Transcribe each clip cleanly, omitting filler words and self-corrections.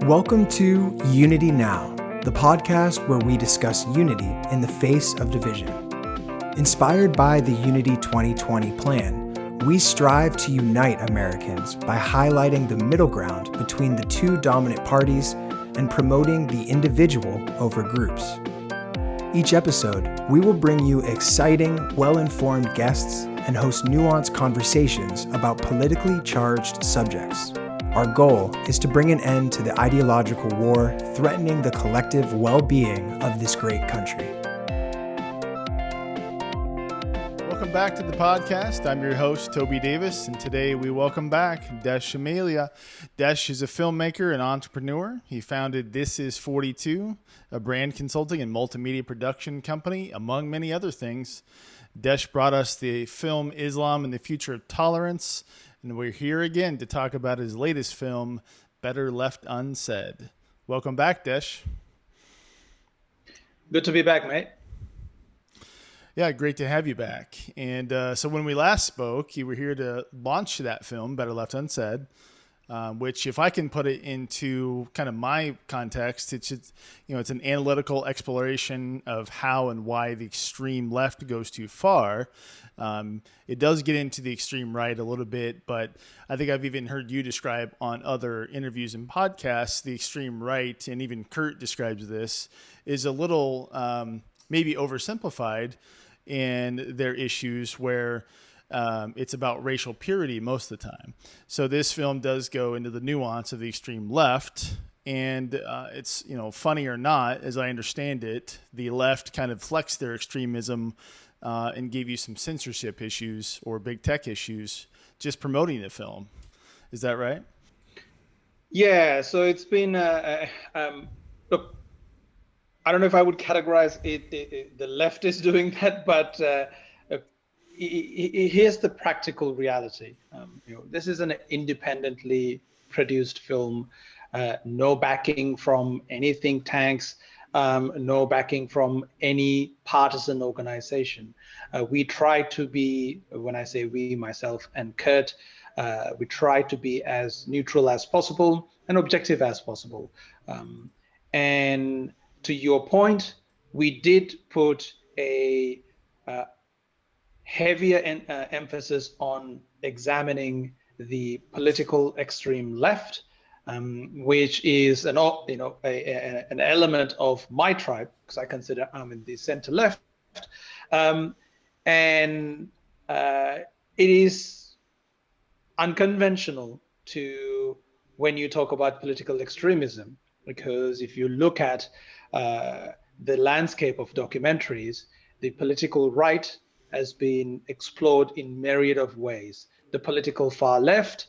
Welcome to Unity Now, the podcast where we discuss unity in the face of division. Inspired by the Unity 2020 plan, we strive to unite Americans by highlighting the middle ground between the two dominant parties and promoting the individual over groups. Each episode, we will bring you exciting, well-informed guests and host nuanced conversations about politically charged subjects. Our goal is to bring an end to the ideological war threatening the collective well-being of this great country. Welcome back to the podcast. I'm your host, Toby Davis, and today we welcome back Desh Amila. Desh is a filmmaker and entrepreneur. He founded This Is 42, a brand consulting and multimedia production company, among many other things. Desh brought us the film Islam and the Future of Tolerance, and we're here again to talk about his latest film, Better Left Unsaid. Welcome back, Desh. Good to be back, mate. Yeah, great to have you back. And so when we last spoke, you were here to launch that film, Better Left Unsaid, which, if I can put it into kind of my context, it's an analytical exploration of how and why the extreme left goes too far. It does get into the extreme right a little bit, but I think I've even heard you describe on other interviews and podcasts, the extreme right, and even Curt describes this, is a little maybe oversimplified in their issues where it's about racial purity most of the time. So this film does go into the nuance of the extreme left, and it's, funny or not, as I understand it, the left kind of flexed their extremism and gave you some censorship issues or big tech issues just promoting the film. Is that right? Yeah, so it's been, look, I don't know if I would categorize it the left is doing that, but here's the practical reality. This is an independently produced film, no backing from any think tanks, no backing from any partisan organization. We try to be, when I say we, myself and Curt, we try to be as neutral as possible and objective as possible. And to your point, we did put a heavier emphasis on examining the political extreme left, which is an element of my tribe, because I consider I'm in the center left, and it is unconventional when you talk about political extremism, because if you look at the landscape of documentaries, the political right has been explored in myriad of ways. The political far left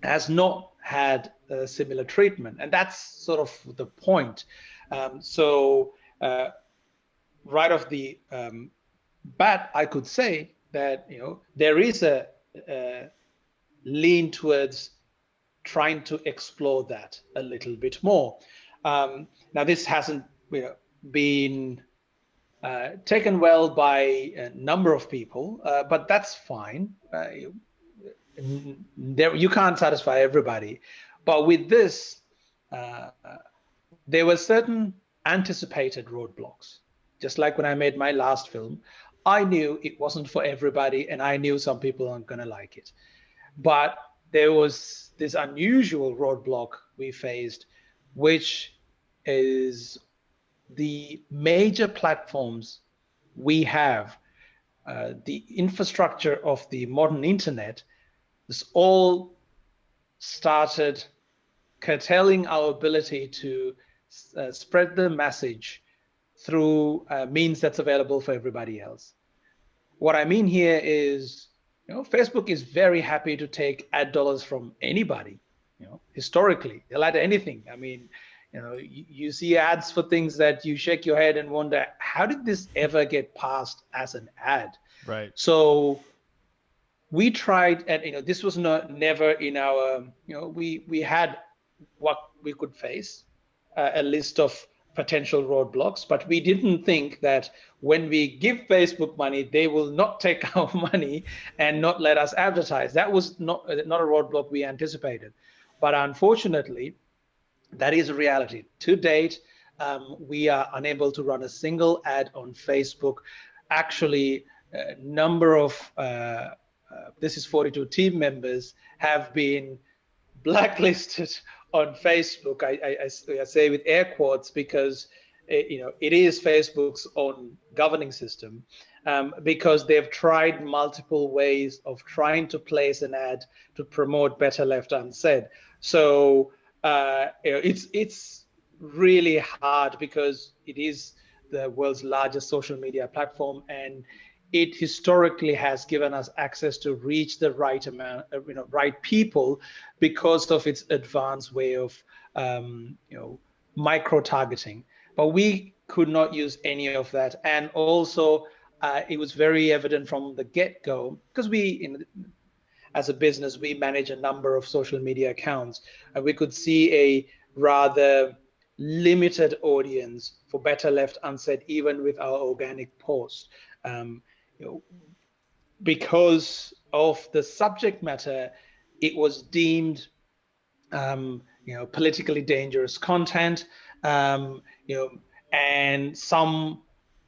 has not had a similar treatment, and that's sort of the point. So right off the bat, I could say that there is a lean towards trying to explore that a little bit more. Now, this hasn't been taken well by a number of people, but that's fine. You can't satisfy everybody. But with this, there were certain anticipated roadblocks. Just like when I made my last film, I knew it wasn't for everybody, and I knew some people aren't going to like it. But there was this unusual roadblock we faced, which is the major platforms we have, the infrastructure of the modern internet. This all started curtailing our ability to spread the message through means that's available for everybody else. What I mean here is, Facebook is very happy to take ad dollars from anybody. Historically, they'll add anything. I mean, you see ads for things that you shake your head and wonder, how did this ever get passed as an ad? Right. So we tried, and this was never in our, we had what we could face, a list of potential roadblocks, but we didn't think that when we give Facebook money, they will not take our money and not let us advertise. That was not a roadblock we anticipated. But unfortunately, That is a reality. To date, we are unable to run a single ad on Facebook. Actually, a number of This is 42 team members have been blacklisted on Facebook. I say with air quotes because it is Facebook's own governing system, because they've tried multiple ways of trying to place an ad to promote Better Left Unsaid. So it's really hard because it is the world's largest social media platform, and it historically has given us access to reach the right amount, right people, because of its advanced way of, micro-targeting. But we could not use any of that. And also, it was very evident from the get-go, because as a business, we manage a number of social media accounts, and we could see a rather limited audience for Better Left Unsaid, even with our organic posts. Because of the subject matter, it was deemed, politically dangerous content, and some.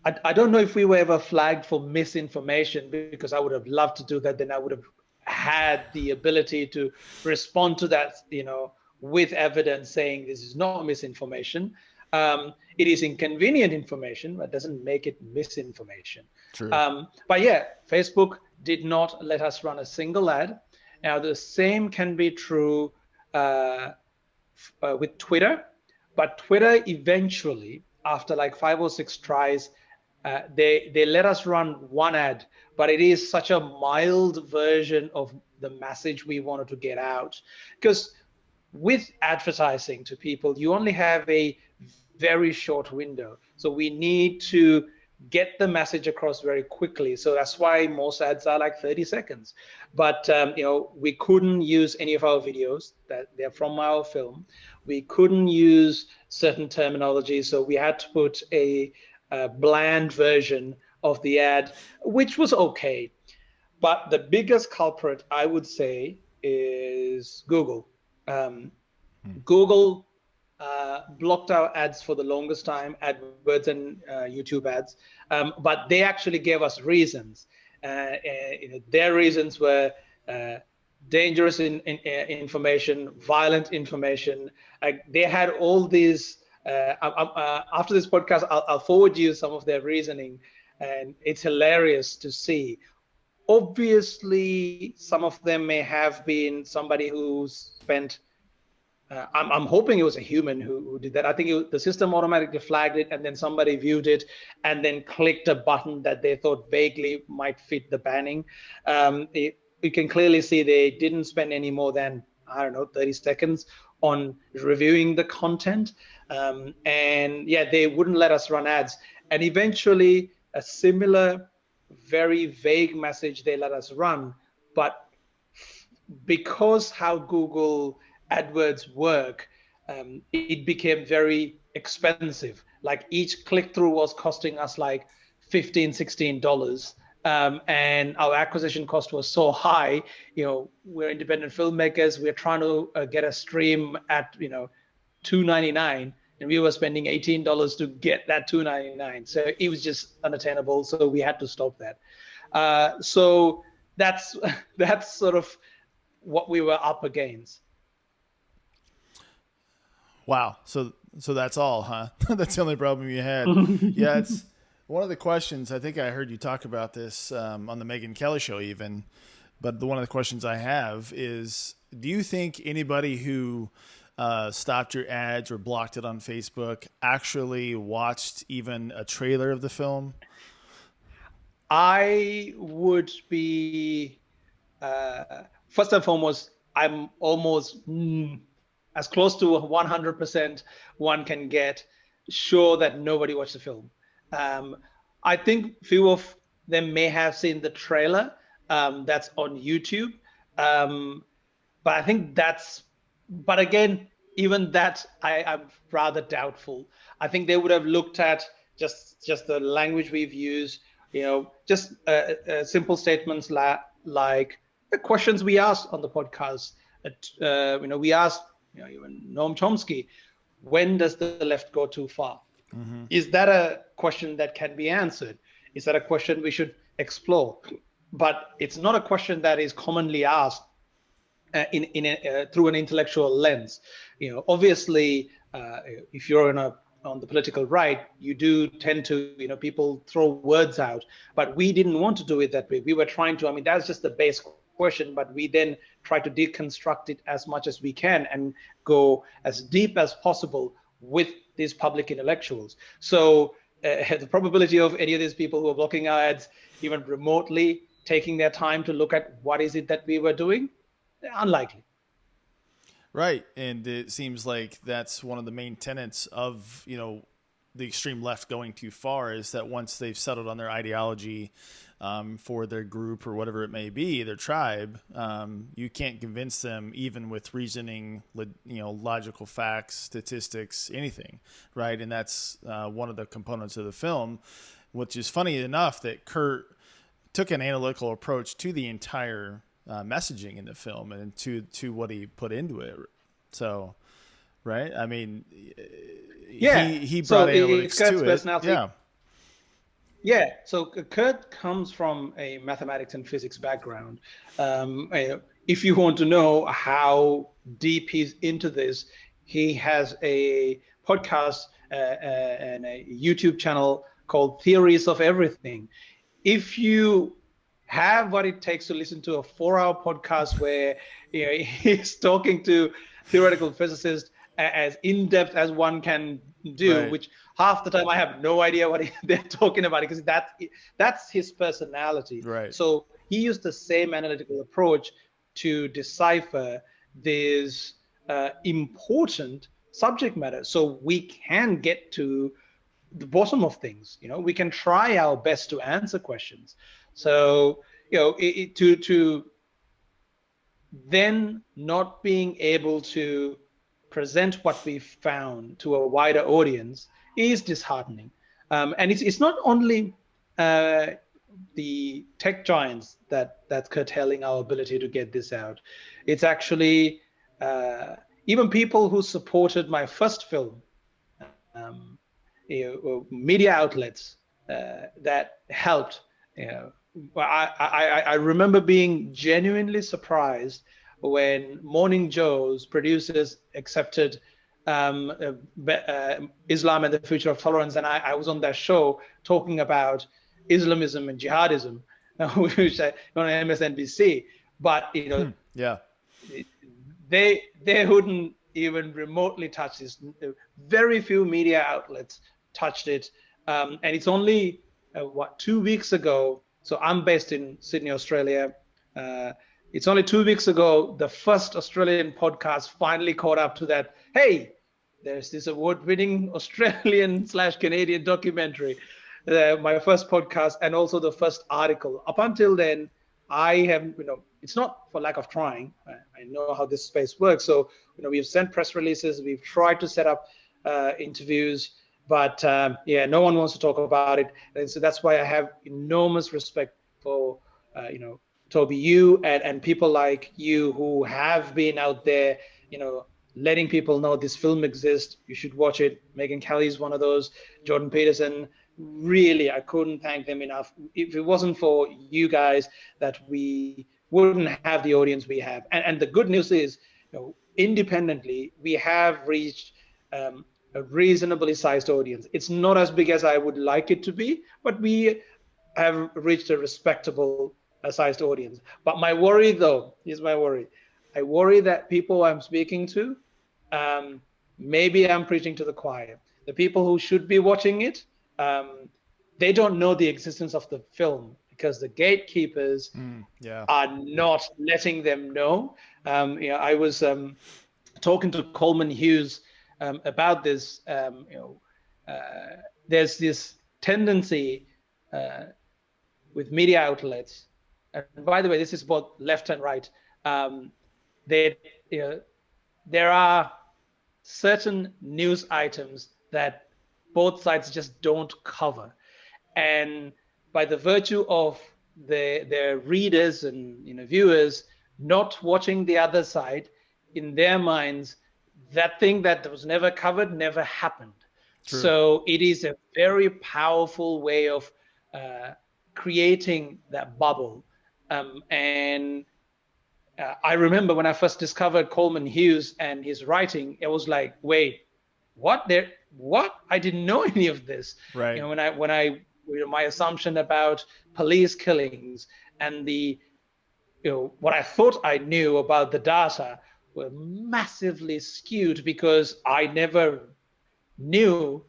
I don't know if we were ever flagged for misinformation, because I would have loved to do that. Then I would have had the ability to respond to that, with evidence saying this is not misinformation. It is inconvenient information, but doesn't make it misinformation. True. But yeah, Facebook did not let us run a single ad. Now, the same can be true with Twitter, but Twitter eventually, after like 5 or 6 tries, they let us run one ad, but it is such a mild version of the message we wanted to get out. Because with advertising to people, you only have a very short window. So we need to get the message across very quickly. So that's why most ads are like 30 seconds. But we couldn't use any of our videos that they're from our film. We couldn't use certain terminology. So we had to put a bland version of the ad, which was okay. But the biggest culprit, I would say, is Google. Google blocked our ads for the longest time, AdWords and YouTube ads, but they actually gave us reasons. Their reasons were dangerous information, violent information. They had all these. After this podcast, I'll forward you some of their reasoning, and it's hilarious to see. Obviously, some of them may have been somebody who's spent. I'm hoping it was a human who did that. I think the system automatically flagged it, and then somebody viewed it and then clicked a button that they thought vaguely might fit the banning. You can clearly see they didn't spend any more than, 30 seconds on reviewing the content. And yeah, they wouldn't let us run ads. And eventually, a similar, very vague message they let us run. But because how Google AdWords work, it became very expensive. Like each click-through was costing us like $15-16, and our acquisition cost was so high. We're independent filmmakers. We're trying to get a stream at $2.99, and we were spending $18 to get that $2.99. So it was just unattainable. So we had to stop that. So that's sort of what we were up against. Wow. So that's all, huh? That's the only problem you had. Yeah, it's one of the questions. I think I heard you talk about this on the Megyn Kelly show even, but one of the questions I have is, do you think anybody who stopped your ads or blocked it on Facebook actually watched even a trailer of the film? I would be, first and foremost, I'm almost as close to 100% one can get sure that nobody watched the film. I think few of them may have seen the trailer that's on YouTube. But I think but again, even that, I'm rather doubtful. I think they would have looked at just the language we've used, just simple statements like the questions we asked on the podcast. We asked, even Noam Chomsky, when does the left go too far? Is that a question that can be answered? Is that a question we should explore? But it's not a question that is commonly asked through an intellectual lens. Obviously, if you're on the political right, you do tend to, people throw words out, but we didn't want to do it that way. We were trying to, that's just the base question, but we then try to deconstruct it as much as we can and go as deep as possible with these public intellectuals. So the probability of any of these people who are blocking our ads even remotely taking their time to look at what is it that we were doing, unlikely. Right. And it seems like that's one of the main tenets of, the extreme left going too far, is that once they've settled on their ideology for their group or whatever it may be, their tribe, you can't convince them even with reasoning, logical facts, statistics, anything. Right. And that's one of the components of the film, which is funny enough that Curt took an analytical approach to the entire messaging in the film and to what he put into it. So, right. I mean, he brought analytics to it. Yeah. Yeah. So Curt comes from a mathematics and physics background. If you want to know how deep he's into this, he has a podcast and a YouTube channel called Theories of Everything. If you have what it takes to listen to a 4-hour podcast where he's talking to theoretical physicists as in-depth as one can do, right, which half the time I have no idea what they're talking about, because that's his personality. Right. So he used the same analytical approach to decipher this important subject matter, so we can get to the bottom of things. We can try our best to answer questions. So, to then not being able to present what we found to a wider audience is disheartening. And it's not only the tech giants that's curtailing our ability to get this out. It's actually even people who supported my first film, media outlets that helped. I remember being genuinely surprised when Morning Joe's producers accepted Islam and the Future of Tolerance, and I was on that show talking about Islamism and jihadism, which on MSNBC. But they wouldn't even remotely touch this. Very few media outlets touched it, and it's only 2 weeks ago. So I'm based in Sydney, Australia. It's only 2 weeks ago the first Australian podcast finally caught up to that. Hey, there's this award-winning Australian/Canadian documentary. My first podcast, and also the first article. Up until then, I have, it's not for lack of trying. I know how this space works. So, we've sent press releases. We've tried to set up interviews. But no one wants to talk about it, and so that's why I have enormous respect for Toby, you and people like you who have been out there, letting people know this film exists. You should watch it. Megan Kelly's one of those. Jordan Peterson. Really, I couldn't thank them enough. If it wasn't for you guys, that we wouldn't have the audience we have. And the good news is, independently, we have reached a reasonably sized audience. It's not as big as I would like it to be, but we have reached a respectable sized audience. But my worry, though, is my worry. I worry that people I'm speaking to, maybe I'm preaching to the choir. The people who should be watching it, they don't know the existence of the film because the gatekeepers are not letting them know. I was talking to Coleman Hughes about this. There's this tendency with media outlets, and by the way, this is both left and right. There are certain news items that both sides just don't cover, and by the virtue of their readers and viewers not watching the other side, in their minds, that thing that was never covered never happened. True. So it is a very powerful way of creating that bubble. And I remember when I first discovered Coleman Hughes and his writing, it was like, wait, what? I didn't know any of this. Right. You know, my assumption about police killings and what I thought I knew about the data were massively skewed because I never knew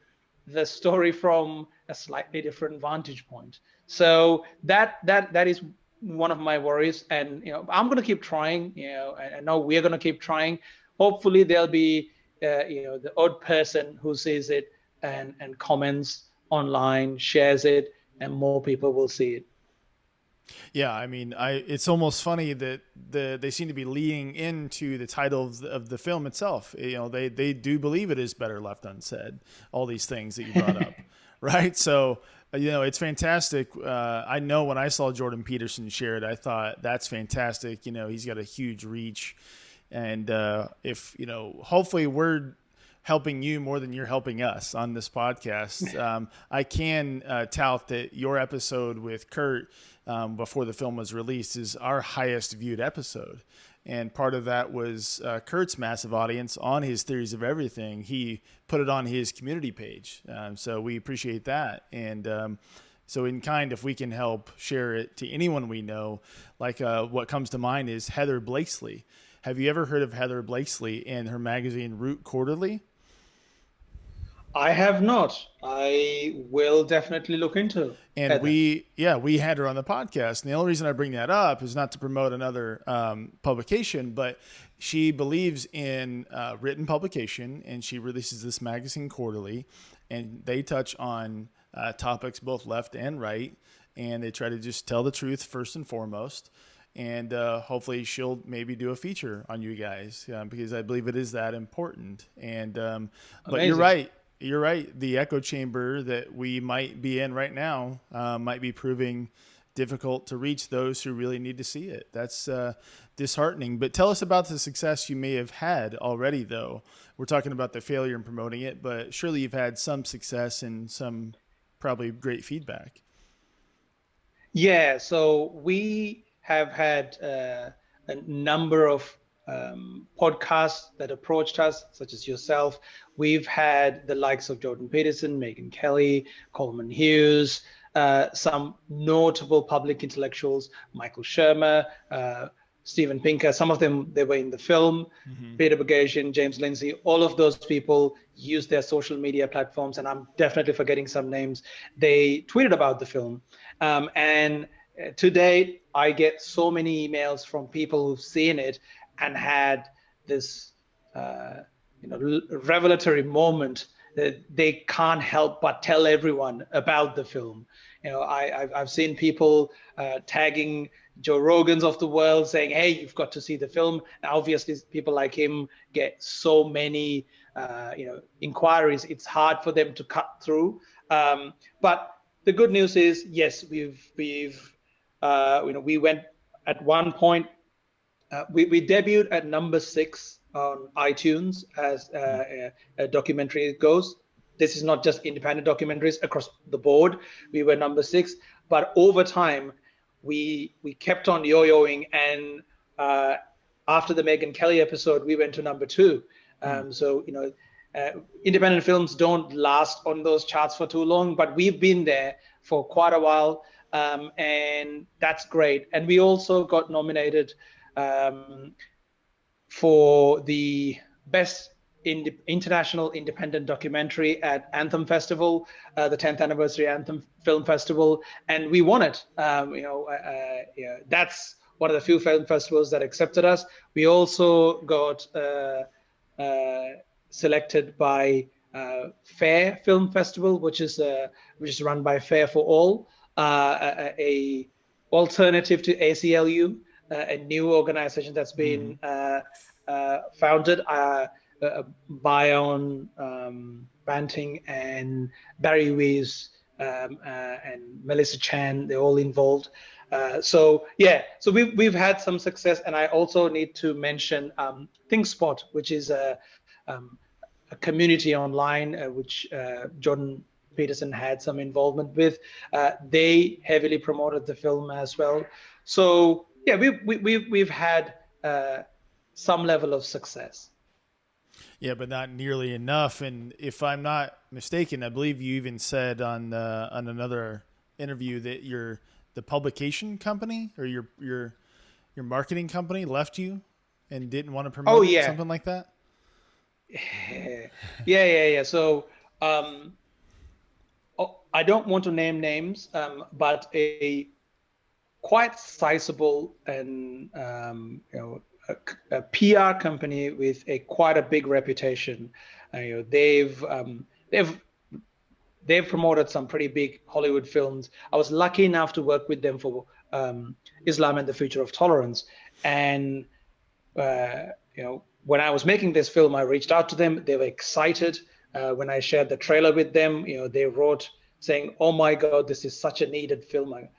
the story from a slightly different vantage point. So that is one of my worries, and I'm going to keep trying. I know we're going to keep trying. Hopefully there'll be the odd person who sees it and comments online, shares it, and more people will see it. Yeah, I mean, it's almost funny that they seem to be leaning into the title of the film itself. They do believe it is Better Left Unsaid, all these things that you brought up, right? So, it's fantastic. I know when I saw Jordan Peterson share it, I thought that's fantastic. He's got a huge reach, and if hopefully we're helping you more than you're helping us on this podcast. I can tout that your episode with Curt before the film was released is our highest viewed episode. And part of that was Curt's massive audience on his Theories of Everything. He put it on his community page. So we appreciate that. And so in kind, if we can help share it to anyone we know, like what comes to mind is Heather Blakeslee. Have you ever heard of Heather Blakeslee and her magazine Root Quarterly? I have not. I will definitely look into. And Heather. we had her on the podcast. And the only reason I bring that up is not to promote another publication, but she believes in written publication, and she releases this magazine quarterly, and they touch on topics both left and right, and they try to just tell the truth first and foremost. And hopefully she'll maybe do a feature on you guys because I believe it is that important. And but you're right. You're right. The echo chamber that we might be in right now might be proving difficult to reach those who really need to see it. That's disheartening. But tell us about the success you may have had already, though. We're talking about the failure in promoting it, but surely you've had some success and some probably great feedback. Yeah. So we have had a number of podcasts that approached us, such as yourself. We've had the likes of Jordan Peterson, Megyn Kelly, Coleman Hughes, some notable public intellectuals, Michael Shermer, Steven Pinker. Some of them, they were in the film. Peter Boghossian, James Lindsay, all of those people use their social media platforms, and I'm definitely forgetting some names. They tweeted about the film. And to date, I get so many emails from people who've seen it and had this revelatory moment that they can't help but tell everyone about the film. I've seen people tagging Joe Rogans of the world saying, hey, you've got to see the film. Now, obviously, people like him get so many inquiries. It's hard for them to cut through. But the good news is, yes, we went at one point. We debuted at number 6 on iTunes as a documentary goes. This is not just independent documentaries across the board. We were number 6, but over time we kept on yo-yoing, and after the Megyn Kelly episode, we went to number 2. So independent films don't last on those charts for too long, but we've been there for quite a while, and that's great. And we also got nominated for the best international independent documentary at Anthem Festival, the 10th anniversary Anthem Film Festival, and we won it. That's one of the few film festivals that accepted us. We also got selected by FAIR Film Festival, which is run by Fair for All, a alternative to ACLU. A new organization that's been founded Bion Banting and Barry Weiss and Melissa Chan. They're all involved. So we've had some success, and I also need to mention ThinkSpot, which is a a community online, which Jordan Peterson had some involvement with. They heavily promoted the film as well. So yeah, we've had some level of success. Yeah, but not nearly enough. And if I'm not mistaken, I believe you even said on another interview that the publication company or your marketing company left you and didn't want to promote it, something like that. Yeah. So I don't want to name names, but a quite sizable and a PR company with quite a big reputation. They've promoted some pretty big Hollywood films. I was lucky enough to work with them for Islam and the Future of Tolerance. And when I was making this film, I reached out to them. They were excited. When I shared the trailer with them, they wrote saying, "Oh my God, this is such a needed film. I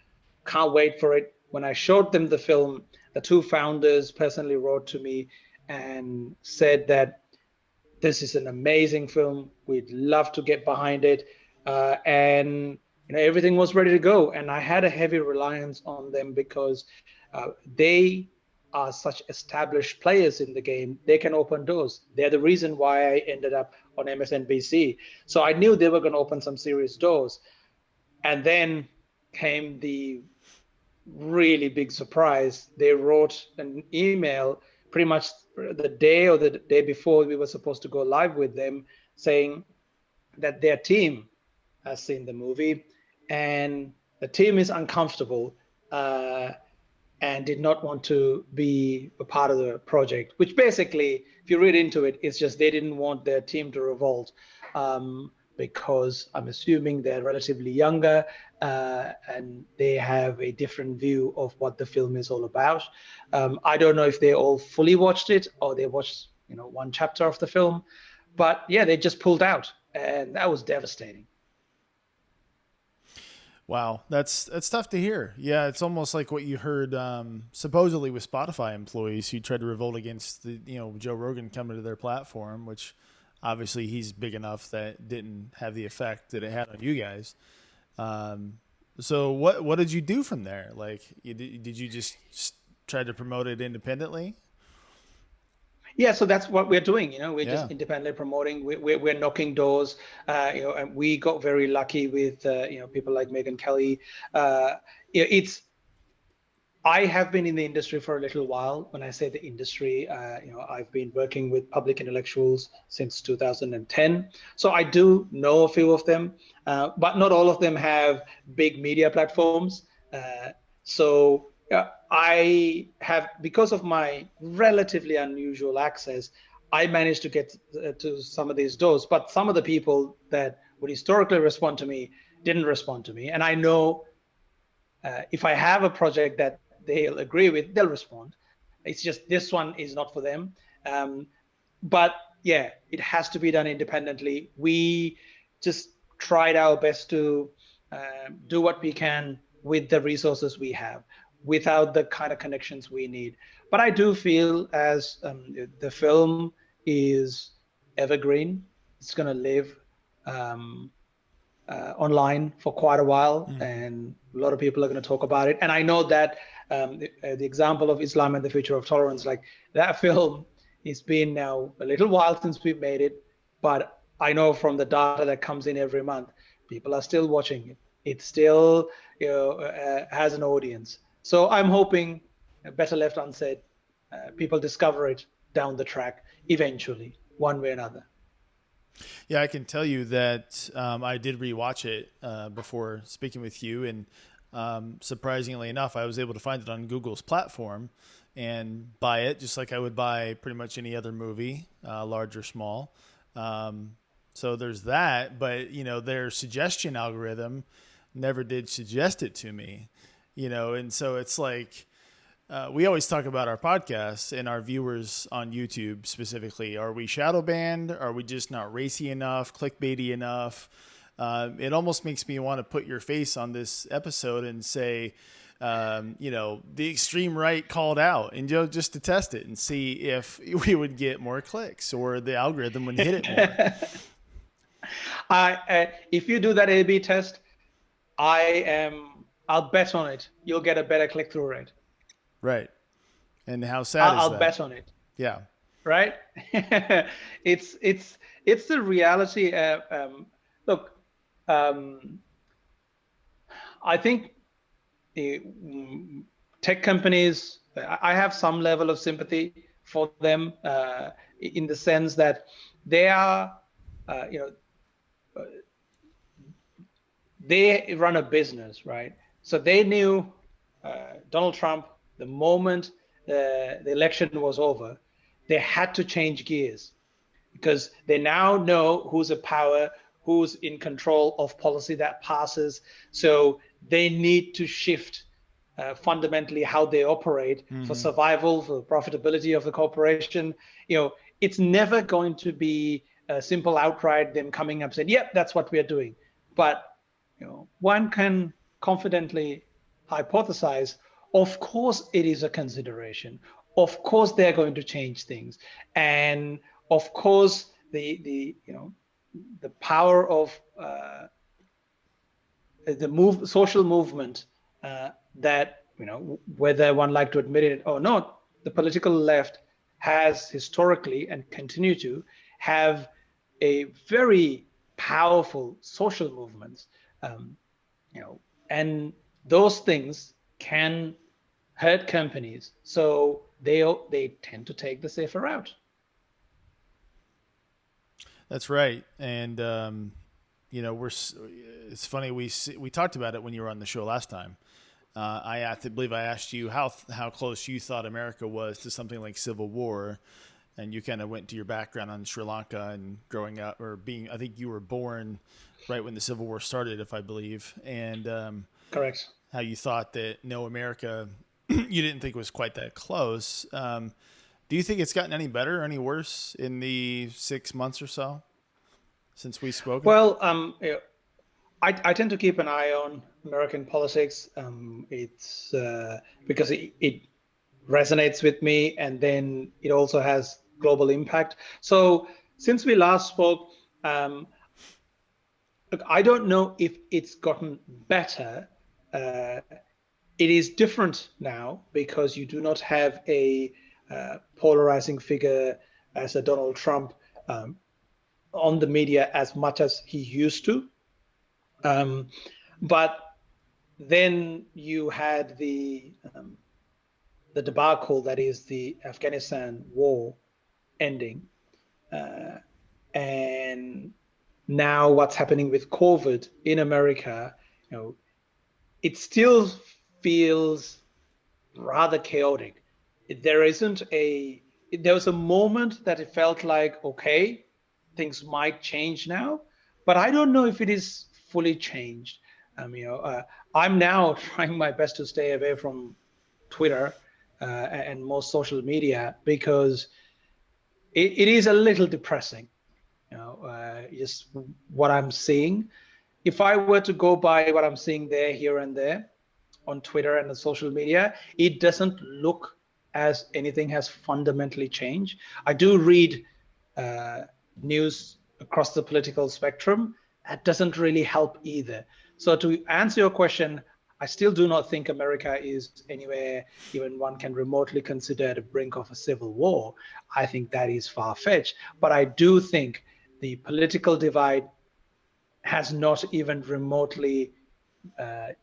can't wait for it." When I showed them the film, the two founders personally wrote to me and said that this is an amazing film. We'd love to get behind it. And everything was ready to go. And I had a heavy reliance on them because they are such established players in the game. They can open doors. They're the reason why I ended up on MSNBC. So I knew they were going to open some serious doors. And then came the really big surprise. They wrote an email pretty much the day or the day before we were supposed to go live with them, saying that their team has seen the movie and the team is uncomfortable and did not want to be a part of the project, which basically, if you read into it, it's just they didn't want their team to revolt. Because I'm assuming they're relatively younger and they have a different view of what the film is all about. I don't know if they all fully watched it or they watched, one chapter of the film, but yeah, they just pulled out, and that was devastating. Wow, that's tough to hear. Yeah, it's almost like what you heard supposedly with Spotify employees who tried to revolt against the Joe Rogan coming to their platform, which obviously he's big enough that didn't have the effect that it had on you guys. So what did you do from there? Like, did you just try to promote it independently? Yeah, so that's what we're doing. We're just independently promoting. We're knocking doors. And we got very lucky with people like Megyn Kelly. I have been in the industry for a little while. When I say the industry, I've been working with public intellectuals since 2010. So I do know a few of them, but not all of them have big media platforms. So I have, because of my relatively unusual access, I managed to get to some of these doors. But some of the people that would historically respond to me didn't respond to me. And I know if I have a project that they'll agree with, they'll respond. It's just this one is not for them. But yeah, it has to be done independently. We just tried our best to do what we can with the resources we have, without the kind of connections we need. But I do feel as the film is evergreen, it's going to live online for quite a while, and a lot of people are going to talk about it. And I know that the example of Islam and the Future of Tolerance, like that film, it's been now a little while since we've made it, but I know from the data that comes in every month, people are still watching it. It still has an audience. So I'm hoping Better Left Unsaid, people discover it down the track eventually, one way or another. Yeah, I can tell you that I did rewatch it before speaking with you, and surprisingly enough, I was able to find it on Google's platform and buy it just like I would buy pretty much any other movie, large or small. So there's that, but their suggestion algorithm never did suggest it to me, and so it's like we always talk about our podcasts and our viewers on YouTube specifically. Are we shadow banned? Are we just not racy enough, clickbaity enough? It almost makes me want to put your face on this episode and say, the extreme right called out, and just to test it and see if we would get more clicks or the algorithm would hit it more. If you do that A/B test, I'll bet on it. You'll get a better click-through rate. Right. And how sad is that? I'll bet on it. Yeah. Right. It's the reality. Look, I think tech companies, I have some level of sympathy for them in the sense that they are, they run a business, right? So they knew Donald Trump, the moment the election was over, they had to change gears because they now know who's in power, who's in control of policy that passes. So they need to shift fundamentally how they operate for survival, for the profitability of the corporation. It's never going to be a simple outright them coming up saying, yep, that's what we are doing. But one can confidently hypothesize, of course it is a consideration. Of course they're going to change things. And of course the power of the social movement that, whether one like to admit it or not, the political left has historically and continue to have a very powerful social movements, and those things can hurt companies. So they tend to take the safer route. That's right. And, it's funny. We talked about it when you were on the show last time. I believe I asked you how close you thought America was to something like civil war. And you kind of went to your background on Sri Lanka and growing up I think you were born right when the Civil War started, if I believe. And, correct. How you thought that America, you didn't think was quite that close. Do you think it's gotten any better or any worse in the 6 months or so since we spoke? Well, I tend to keep an eye on American politics. It's because it resonates with me, and then it also has global impact. So since we last spoke, look, I don't know if it's gotten better. It is different now because you do not have a polarizing figure as a Donald Trump on the media as much as he used to. But then you had the debacle that is the Afghanistan war ending. And now what's happening with COVID in America, it still feels rather chaotic. There was a moment that it felt like, okay, things might change now, but I don't know if it is fully changed. I'm now trying my best to stay away from Twitter and most social media because it is a little depressing, just what I'm seeing. If I were to go by what I'm seeing there, here and there on Twitter and the social media, it doesn't look as anything has fundamentally changed. I do read news across the political spectrum. That doesn't really help either. So to answer your question, I still do not think America is anywhere even one can remotely consider the brink of a civil war. I think that is far-fetched. But I do think the political divide has not even remotely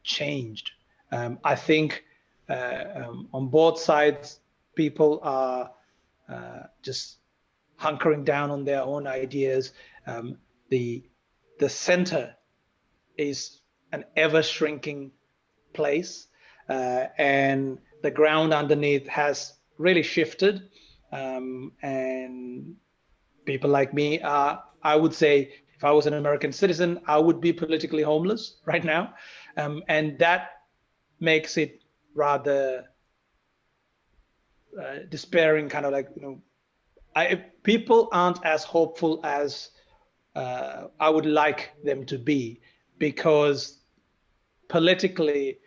changed. I think on both sides, people are just hunkering down on their own ideas. The center is an ever-shrinking place, and the ground underneath has really shifted. And people like me I would say, if I was an American citizen, I would be politically homeless right now. And that makes it rather despairing, kind of like, people aren't as hopeful as I would like them to be, because politically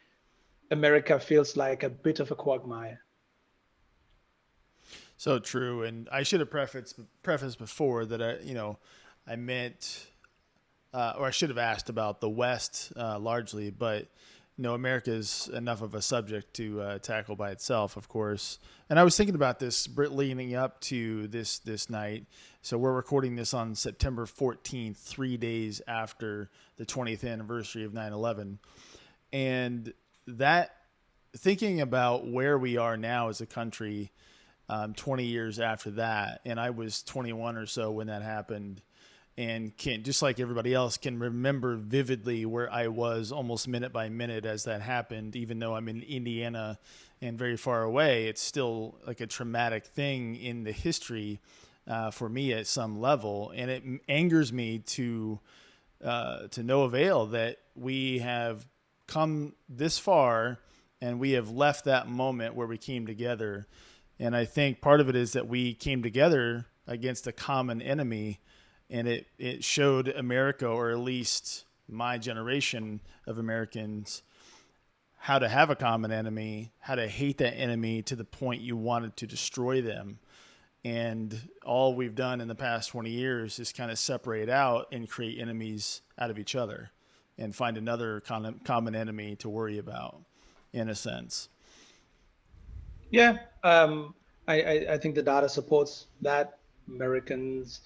America feels like a bit of a quagmire. So true. And I should have prefaced before that I meant, or I should have asked about the West largely, but America is enough of a subject to tackle by itself, of course. And I was thinking about this leading up to this night. So we're recording this on September 14th, 3 days after the 20th anniversary of 9/11. And that, thinking about where we are now as a country 20 years after that, and I was 21 or so when that happened, and can, just like everybody else, can remember vividly where I was almost minute by minute as that happened. Even though I'm in Indiana and very far away, it's still like a traumatic thing in the history for me at some level, and it angers me to no avail that we have come this far and we have left that moment where we came together. And I think part of it is that we came together against a common enemy, and it showed America, or at least my generation of Americans, how to have a common enemy, how to hate that enemy to the point you wanted to destroy them. And all we've done in the past 20 years is kind of separate out and create enemies out of each other and find another common enemy to worry about, in a sense. Yeah, I think the data supports that. Americans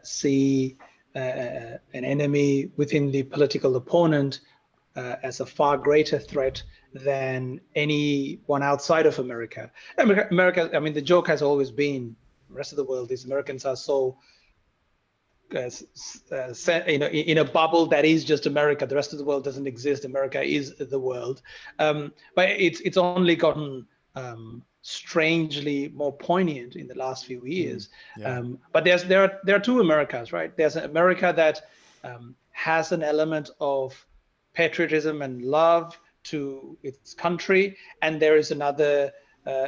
see an enemy within the political opponent as a far greater threat than anyone outside of America. America, I mean, the joke has always been, the rest of the world, these Americans are so, in a bubble that is just America. The rest of the world doesn't exist. America is the world. But it's only gotten strangely more poignant in the last few years. Yeah. But there are two Americas, right? There's an America that has an element of patriotism and love to its country, and there is another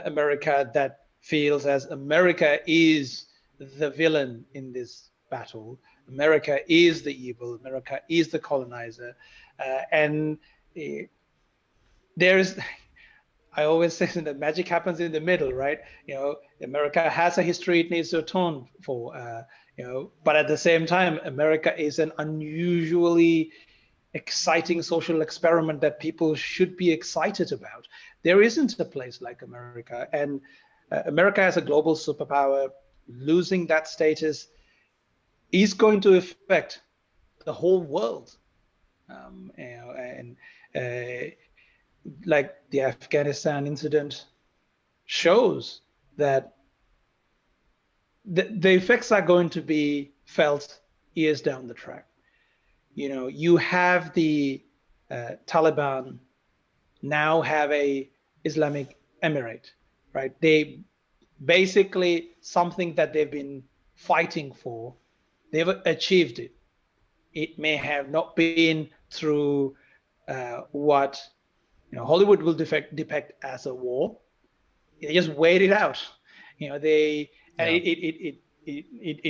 America that feels as America is the villain in this battle. America is the evil. America is the colonizer, and there is. I always say that magic happens in the middle, right? America has a history it needs to atone for, but at the same time, America is an unusually exciting social experiment that people should be excited about. There isn't a place like America, and America as a global superpower, losing that status is going to affect the whole world. Like the Afghanistan incident shows that the effects are going to be felt years down the track. You have the Taliban now have a Islamic Emirate, right? They basically, something that they've been fighting for, they've achieved it. It may have not been through what Hollywood will depict as a war. They just wait it out. It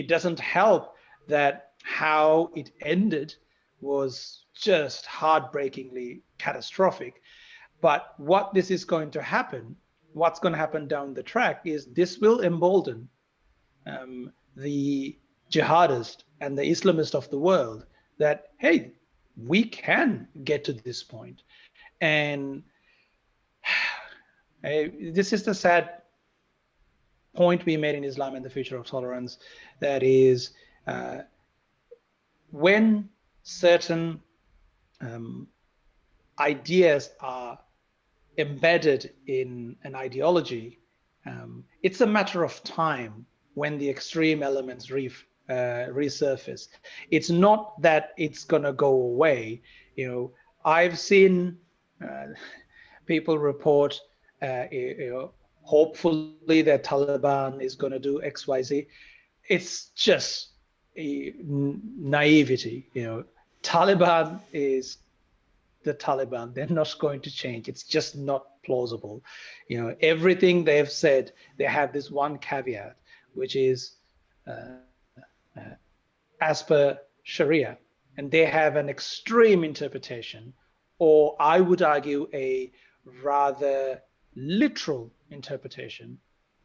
doesn't help that how it ended was just heartbreakingly catastrophic. But what's going to happen down the track is this will embolden the jihadist and the Islamist of the world that, hey, we can get to this point. And this is the sad point we made in Islam and the Future of Tolerance, that is when certain ideas are embedded in an ideology, it's a matter of time when the extreme elements resurface. It's not that it's going to go away. I've seen people report, hopefully that Taliban is going to do X, Y, Z. It's just naivety. Taliban is the Taliban. They're not going to change. It's just not plausible. Everything they've said, they have this one caveat, which is as per Sharia, and they have an extreme interpretation, or I would argue a rather literal interpretation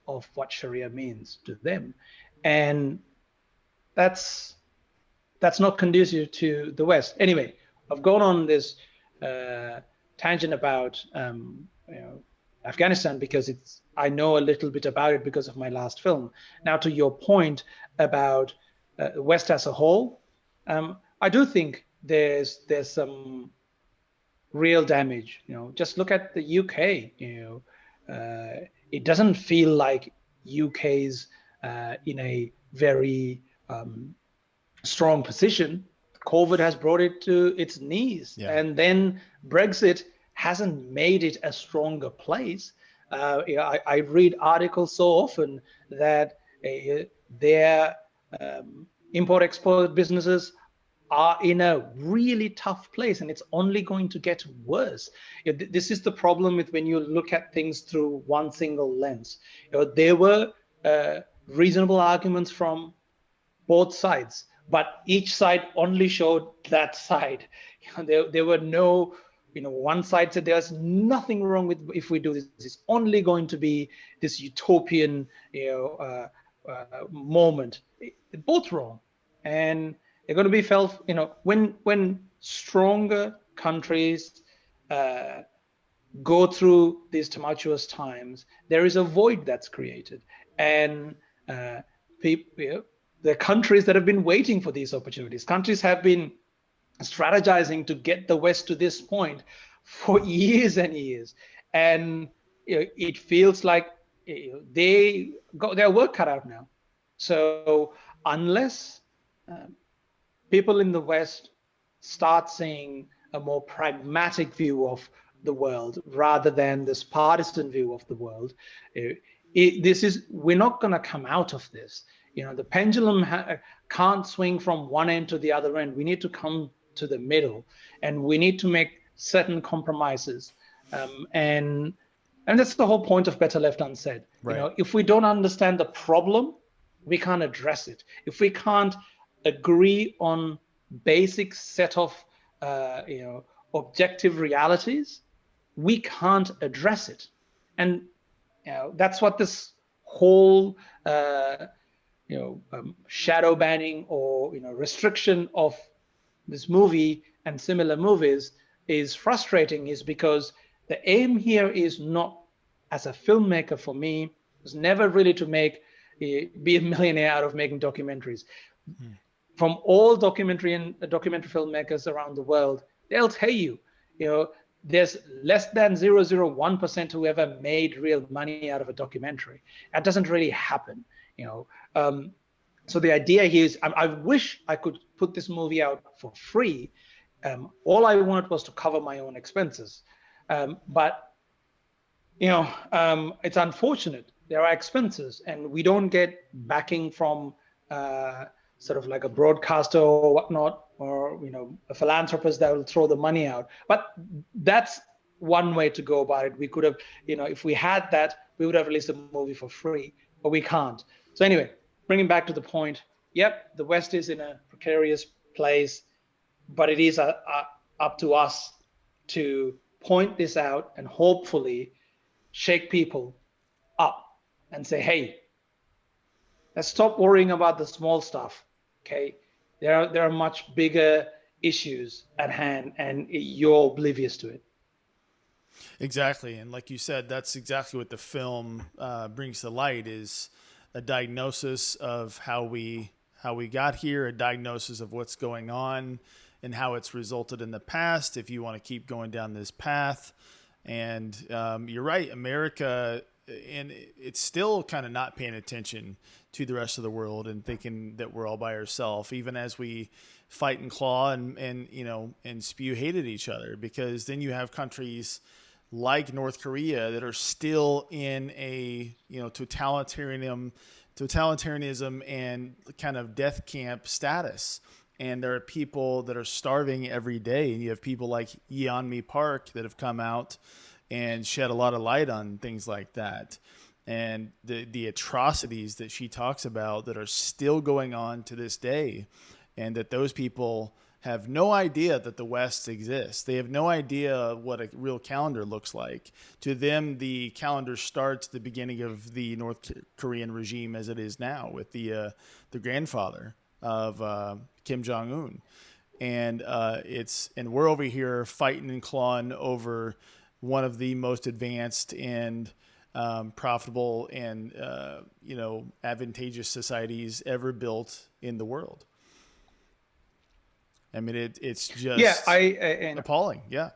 of what Sharia means to them. And that's not conducive to the West. Anyway, I've gone on this tangent about Afghanistan because I know a little bit about it because of my last film. Now, to your point about the West as a whole, I do think there's some real damage. Just look at the UK. It doesn't feel like UK's in a very strong position. COVID has brought it to its knees, and then Brexit hasn't made it a stronger place. I read articles so often that their import-export businesses are in a really tough place, and it's only going to get worse. This is the problem with when you look at things through one single lens. There were reasonable arguments from both sides, but each side only showed that side. There were no, one side said there's nothing wrong with if we do this. It's only going to be this utopian, moment. Both wrong, and they're going to be felt. When stronger countries go through these tumultuous times, there is a void that's created, and people. The countries that have been waiting for these opportunities. Countries have been strategizing to get the West to this point for years and years. And it feels like they got their work cut out now. So unless people in the West start seeing a more pragmatic view of the world rather than this partisan view of the world, we're not going to come out of this. The pendulum can't swing from one end to the other end. We need to come to the middle, and we need to make certain compromises. And that's the whole point of Better Left Unsaid. Right. If we don't understand the problem, we can't address it. If we can't agree on basic set of objective realities, we can't address it. And that's what this whole shadow banning or restriction of this movie and similar movies is frustrating, is because the aim here is not, as a filmmaker for me, is never really to be a millionaire out of making documentaries. From all documentary filmmakers around the world, they'll tell you, there's less than 0.001% who ever made real money out of a documentary. That doesn't really happen. So the idea here is, I wish I could put this movie out for free. All I wanted was to cover my own expenses. But it's unfortunate. There are expenses, and we don't get backing from sort of like a broadcaster or whatnot, or a philanthropist that will throw the money out. But that's one way to go about it. We could have, if we had that, we would have released the movie for free, but we can't. So anyway, bringing back to the point, yep, the West is in a precarious place, but it is up to us to point this out and hopefully shake people up and say, hey, let's stop worrying about the small stuff. Okay, there are much bigger issues at hand, and you're oblivious to it. Exactly, and like you said, that's exactly what the film brings to light, is a diagnosis of how we got here, a diagnosis of what's going on and how it's resulted in the past, if you want to keep going down this path. And you're right, America, and it's still kind of not paying attention to the rest of the world and thinking that we're all by ourselves, even as we fight and claw and spew hate at each other. Because then you have countries like North Korea that are still in a totalitarianism and kind of death camp status. And there are people that are starving every day. And you have people like Yeonmi Park that have come out and shed a lot of light on things like that. And the atrocities that she talks about that are still going on to this day, and that those people have no idea that the West exists. They have no idea what a real calendar looks like. To them, the calendar starts at the beginning of the North Korean regime as it is now, with the grandfather of Kim Jong-un. And we're over here fighting and clawing over one of the most advanced and profitable and advantageous societies ever built in the world. I mean, it's just appalling. Yeah,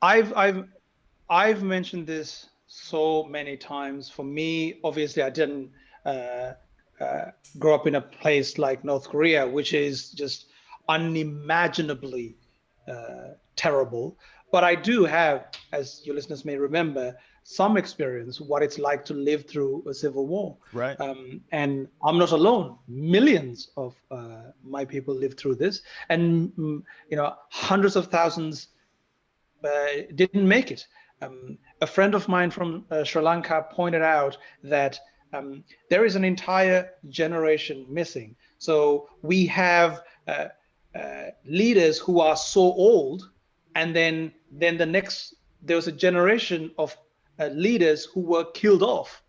I've mentioned this so many times. For me, obviously, I didn't grow up in a place like North Korea, which is just unimaginably terrible. But I do have, as your listeners may remember, some experience what it's like to live through a civil war. Right. And I'm not alone. Millions of my people lived through this, and hundreds of thousands didn't make it. A friend of mine from Sri Lanka pointed out that there is an entire generation missing. So we have leaders who are so old, and then there was a generation of leaders who were killed off,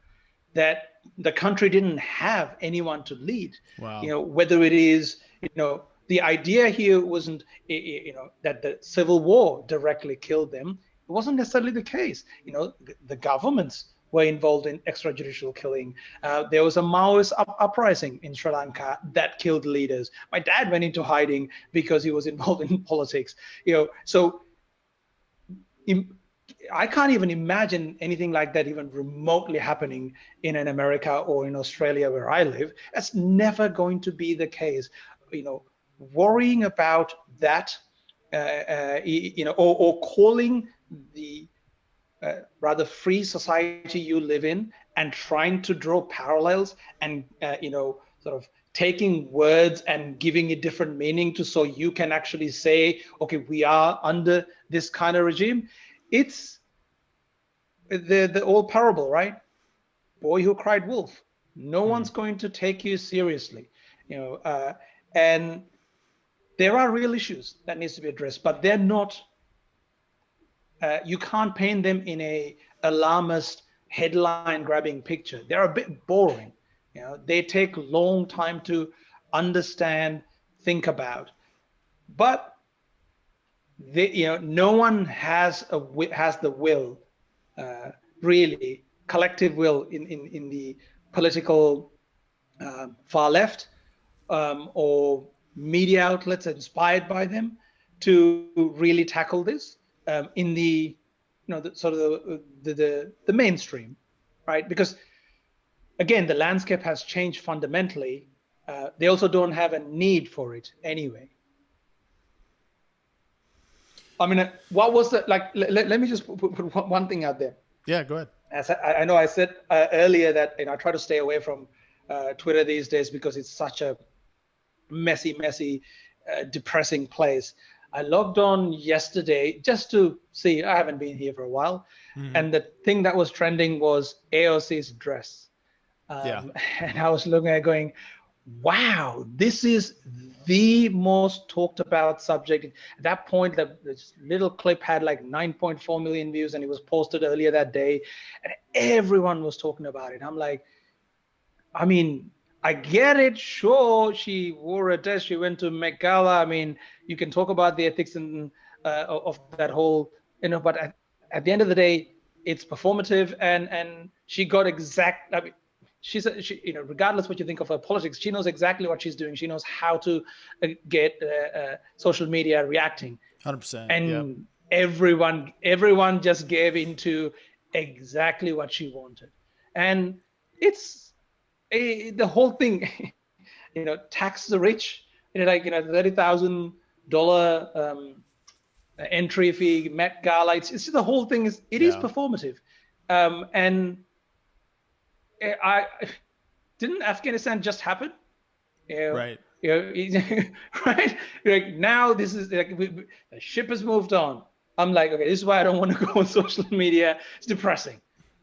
that the country didn't have anyone to lead. Wow. Whether it is, the idea here wasn't, that the civil war directly killed them. It wasn't necessarily the case. The governments were involved in extrajudicial killing. There was a Maoist uprising in Sri Lanka that killed leaders. My dad went into hiding because he was involved in politics. So I can't even imagine anything like that even remotely happening in America or in Australia where I live. That's never going to be the case. Worrying about that, or calling the rather free society you live in and trying to draw parallels and, sort of taking words and giving it different meaning so you can actually say, okay, we are under this kind of regime. It's the old parable, right? Boy who cried wolf. No one's going to take you seriously, and there are real issues that needs to be addressed, but they're not. You can't paint them in a alarmist headline-grabbing picture. They're a bit boring. They take a long time to understand, think about, but no one has the will, really collective will in the political far left or media outlets inspired by them to really tackle this in the the mainstream, right? Because again, the landscape has changed fundamentally. They also don't have a need for it anyway. I mean, what was the let me just put one thing out there. Yeah, go ahead. As I know I said earlier that I try to stay away from Twitter these days because it's such a messy, depressing place. I logged on yesterday just to see. I haven't been here for a while, and the thing that was trending was AOC's dress. And I was looking at it going, wow, this is the most talked about subject. At that point, this little clip had like 9.4 million views, and it was posted earlier that day, and everyone was talking about it. I'm like, I mean, I get it. Sure, she wore a dress. She went to Met Gala. I mean, you can talk about the ethics and of that whole, but at the end of the day, it's performative, and she got exact. I mean, she, regardless what you think of her politics, she knows exactly what she's doing. She knows how to get social media reacting. 100%. And everyone just gave into exactly what she wanted, and it's the whole thing. Tax the rich. $30,000 entry fee, Met Gala. It's the whole thing is performative, and. Didn't Afghanistan just happen? Right. Right. Like now, this is like the ship has moved on. I'm like, okay, this is why I don't want to go on social media. It's depressing.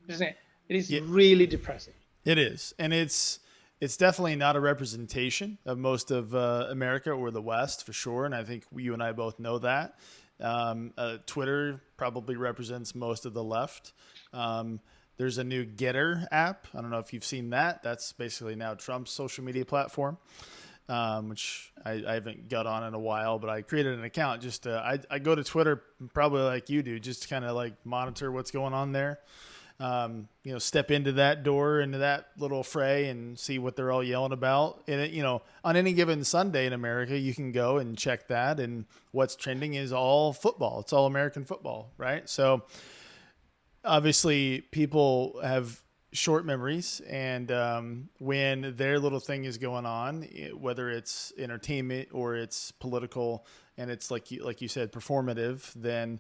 It is really depressing. It is, and it's It's definitely not a representation of most of America or the West, for sure. And I think you and I both know that. Twitter probably represents most of the left. There's a new Getter app. I don't know if you've seen that. That's basically now Trump's social media platform, which I haven't got on in a while, but I created an account just to, I go to Twitter probably like you do, just to kind of like monitor what's going on there. Step into that door, into that little fray and see what they're all yelling about. And, on any given Sunday in America, you can go and check that. And what's trending is all football. It's all American football, right? So obviously people have short memories, and when their little thing is going on, whether it's entertainment or it's political, and it's like you said, performative, then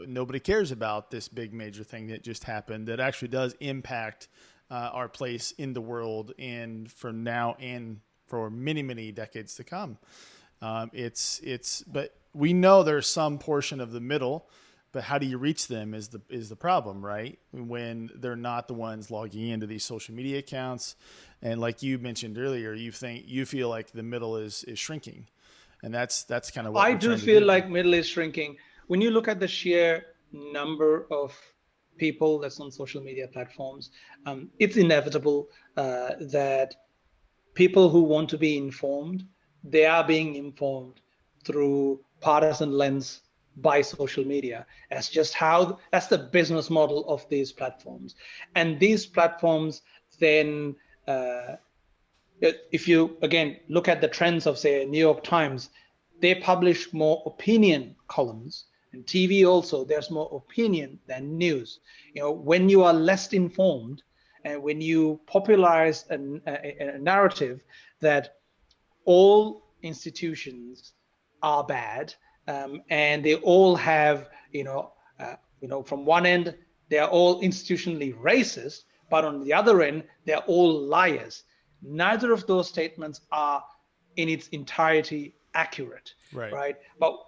nobody cares about this big major thing that just happened that actually does impact our place in the world, and from now and for many, many decades to come. But we know there's some portion of the middle, but how do you reach them is the problem, right? When they're not the ones logging into these social media accounts. And like you mentioned earlier, you feel like the middle is shrinking. And that's kind of what I do feel like middle is shrinking. When you look at the sheer number of people that's on social media platforms, it's inevitable that people who want to be informed, they are being informed through partisan lens by social media. That's the business model of these platforms. And these platforms then, if you again look at the trends of, say, New York Times, they publish more opinion columns. And TV also, there's more opinion than news. When you are less informed, and when you popularize a narrative that all institutions are bad, and they all have, from one end, they are all institutionally racist, but on the other end, they're all liars. Neither of those statements are in its entirety accurate, right? But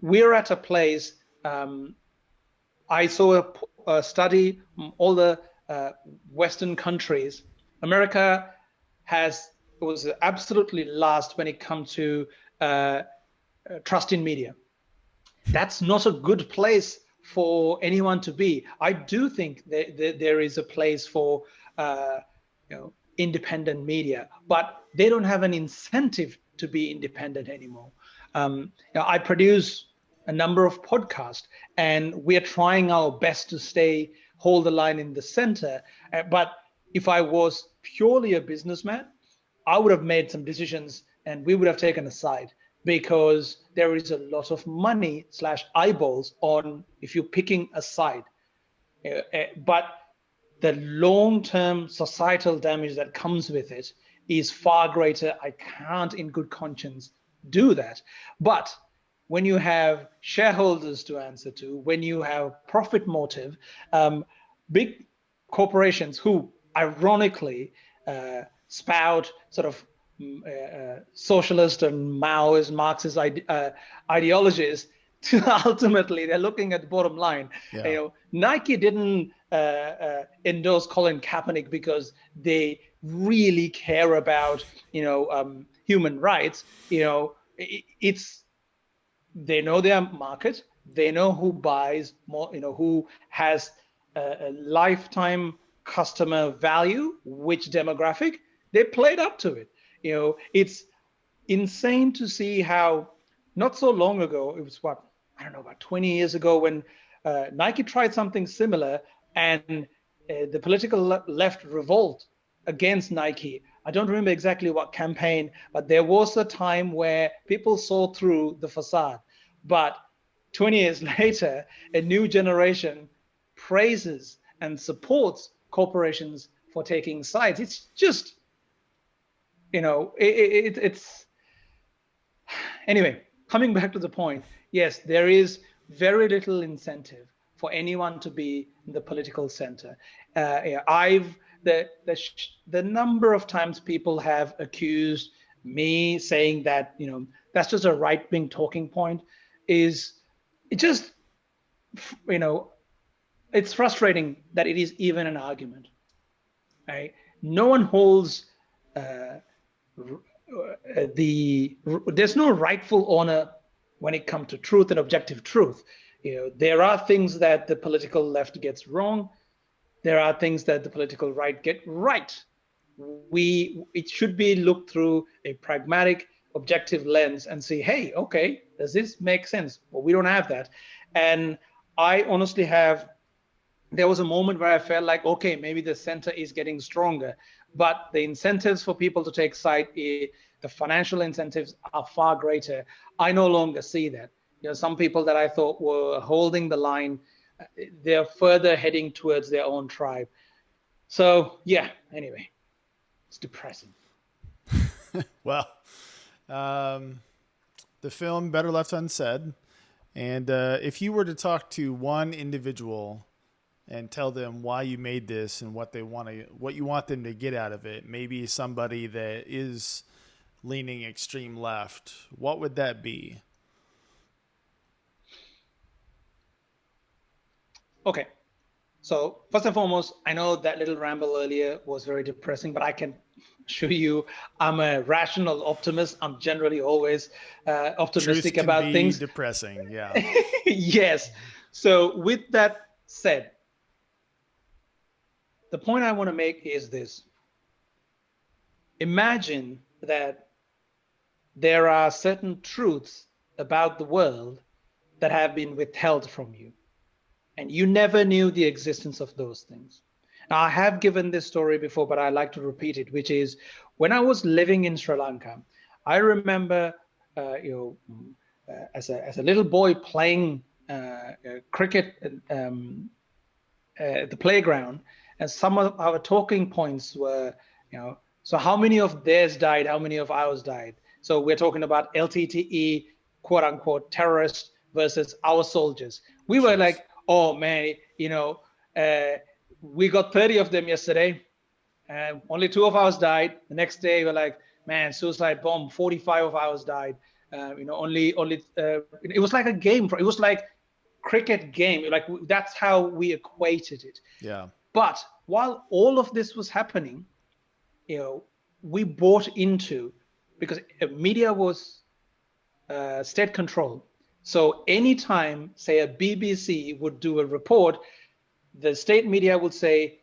we're at a place, I saw a study, all the Western countries, America was absolutely last when it comes to trust in media. That's not a good place for anyone to be. I do think that there is a place for independent media, but they don't have an incentive to be independent anymore. I produce a number of podcasts, and we're trying our best to hold the line in the center. But if I was purely a businessman, I would have made some decisions and we would have taken a side, because there is a lot of money / eyeballs on if you're picking a side. But the long-term societal damage that comes with it is far greater. I can't in good conscience do that. But when you have shareholders to answer to, when you have profit motive, big corporations who ironically spout sort of socialist and Maoist, Marxist ideologies, ultimately they're looking at the bottom line. Yeah. Nike didn't endorse Colin Kaepernick because they really care about human rights. They know their market, they know who buys more, who has a lifetime customer value, which demographic, they played up to it. It's insane to see how not so long ago, it was about 20 years ago, when Nike tried something similar, and the political left revolt against Nike. I don't remember exactly what campaign, but there was a time where people saw through the facade. But 20 years later, a new generation praises and supports corporations for taking sides. It's just, it's anyway, coming back to the point, yes, there is very little incentive for anyone to be in the political center. The number of times people have accused me, saying that that's just a right-wing talking point, it's frustrating that it is even an argument. Right? No one holds there's no rightful honor when it comes to truth and objective truth. There are things that the political left gets wrong. There are things that the political right get right. It should be looked through a pragmatic, objective lens and see, hey, okay, does this make sense? Well, we don't have that. And I honestly there was a moment where I felt like, okay, maybe the center is getting stronger, but the incentives for people to take side, the financial incentives are far greater. I no longer see that. Some people that I thought were holding the line, they're further heading towards their own tribe. So yeah, anyway, it's depressing. Well, the film Better Left Unsaid, and if you were to talk to one individual and tell them why you made this and what you want them to get out of it, maybe somebody that is leaning extreme left, what would that be? Okay. So first and foremost, I know that little ramble earlier was very depressing, but I can assure you I'm a rational optimist. I'm generally always optimistic Truth about can be things. Depressing, yeah. Yes. So with that said, the point I want to make is this. Imagine that there are certain truths about the world that have been withheld from you, and you never knew the existence of those things. Now, I have given this story before, but I like to repeat it, which is when I was living in Sri Lanka, I remember, as a little boy playing cricket at the playground, and some of our talking points were, so how many of theirs died? How many of ours died? So we're talking about LTTE, quote unquote, terrorists versus our soldiers. We were like, oh man, we got 30 of them yesterday. Only 2 of ours died. The next day we're like, man, suicide bomb, 45 of ours died. It was like a game. It was like cricket game. Like that's how we equated it. Yeah. But while all of this was happening, we bought into, because media was state controlled. So anytime, say, a BBC would do a report, the state media would say,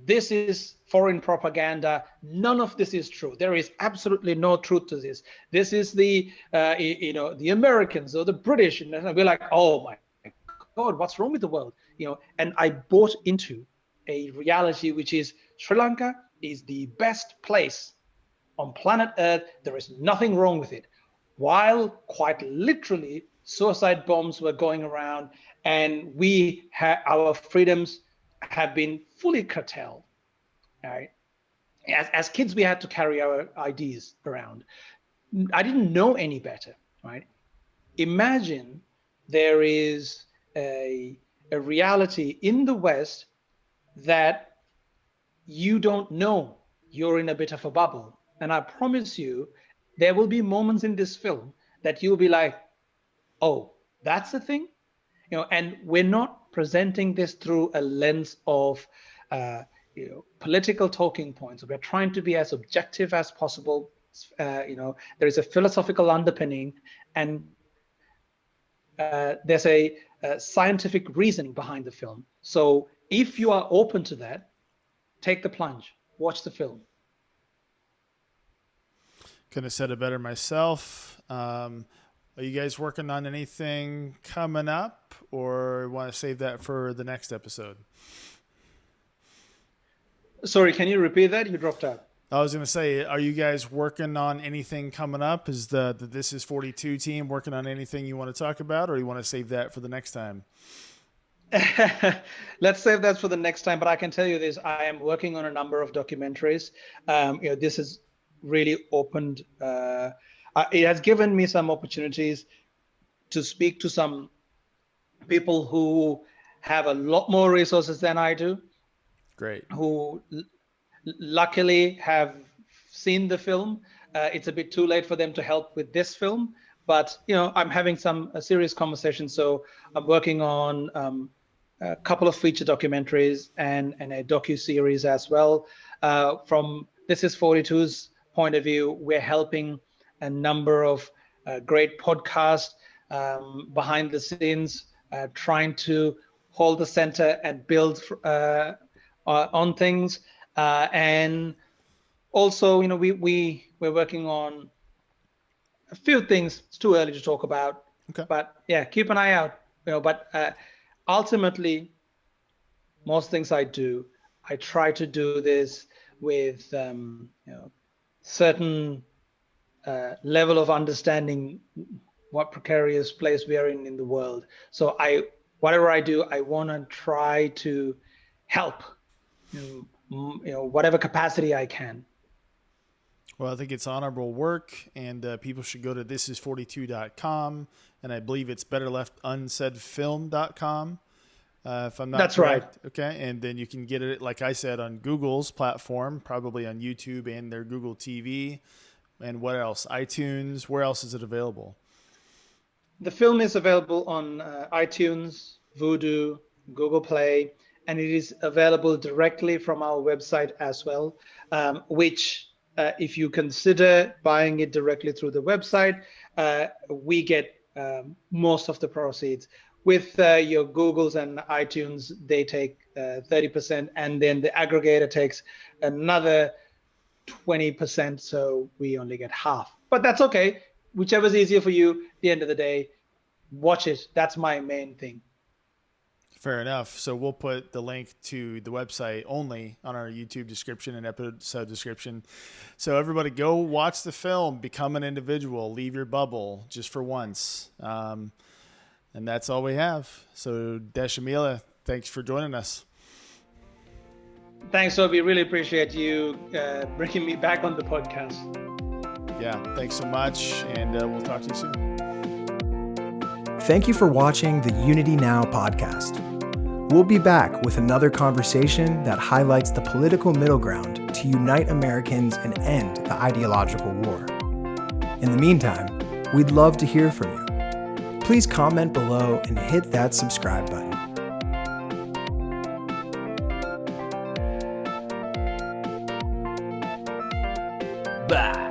this is foreign propaganda. None of this is true. There is absolutely no truth to this. This is the Americans or the British. And we're like, oh my God, what's wrong with the world? And I bought into a reality, which is Sri Lanka is the best place on planet Earth. There is nothing wrong with it. While quite literally suicide bombs were going around, and our freedoms have been fully curtailed. All right. As kids, we had to carry our IDs around. I didn't know any better. Right. Imagine there is a reality in the West that you don't know. You're in a bit of a bubble. And I promise you, there will be moments in this film that you'll be like, oh, that's the thing? And we're not presenting this through a lens of political talking points. We're trying to be as objective as possible. There is a philosophical underpinning, and there's a scientific reasoning behind the film. So if you are open to that, take the plunge, watch the film. Couldn't have said it better myself. Are you guys working on anything coming up, or want to save that for the next episode? Sorry, can you repeat that? You dropped out. I was going to say, are you guys working on anything coming up? Is the This Is 42 team working on anything you want to talk about, or you want to save that for the next time? Let's save that for the next time. But I can tell you this: I am working on a number of documentaries. This has really opened. It has given me some opportunities to speak to some people who have a lot more resources than I do. Great. Who luckily have seen the film. It's a bit too late for them to help with this film, but I'm having a serious conversation. So I'm working on a couple of feature documentaries and a docu-series as well from This Is 42's point of view, we're helping a number of great podcasts behind the scenes, trying to hold the center and build on things. And also, we're working on a few things. It's too early to talk about, Okay. but yeah, keep an eye out. But ultimately, most things I do, I try to do this with certain level of understanding what precarious place we are in the world. So whatever I do, I want to try to help, whatever capacity I can. Well, I think it's honorable work, and people should go to thisis42.com, and I believe it's betterleftunsaidfilm.com. If I'm not That's correct. right. Okay. And then you can get it, like I said, on Google's platform, probably on YouTube and their Google TV. And what else? iTunes. Where else is it available? The film is available on iTunes, Vudu, Google Play, and it is available directly from our website as well, which if you consider buying it directly through the website, we get most of the proceeds. With your Googles and iTunes, they take 30%, and then the aggregator takes another 20%, so we only get half. But that's okay. Whichever's easier for you, at the end of the day, watch it. That's my main thing. Fair enough. So we'll put the link to the website only on our YouTube description and episode description. So everybody go watch the film, become an individual, leave your bubble just for once. And that's all we have. So Desh Amila, thanks for joining us. Thanks, Toby. Really appreciate you bringing me back on the podcast. Yeah, thanks so much. And we'll talk to you soon. Thank you for watching the Unity Now podcast. We'll be back with another conversation that highlights the political middle ground to unite Americans and end the ideological war. In the meantime, we'd love to hear from you. Please comment below and hit that subscribe button. Bye.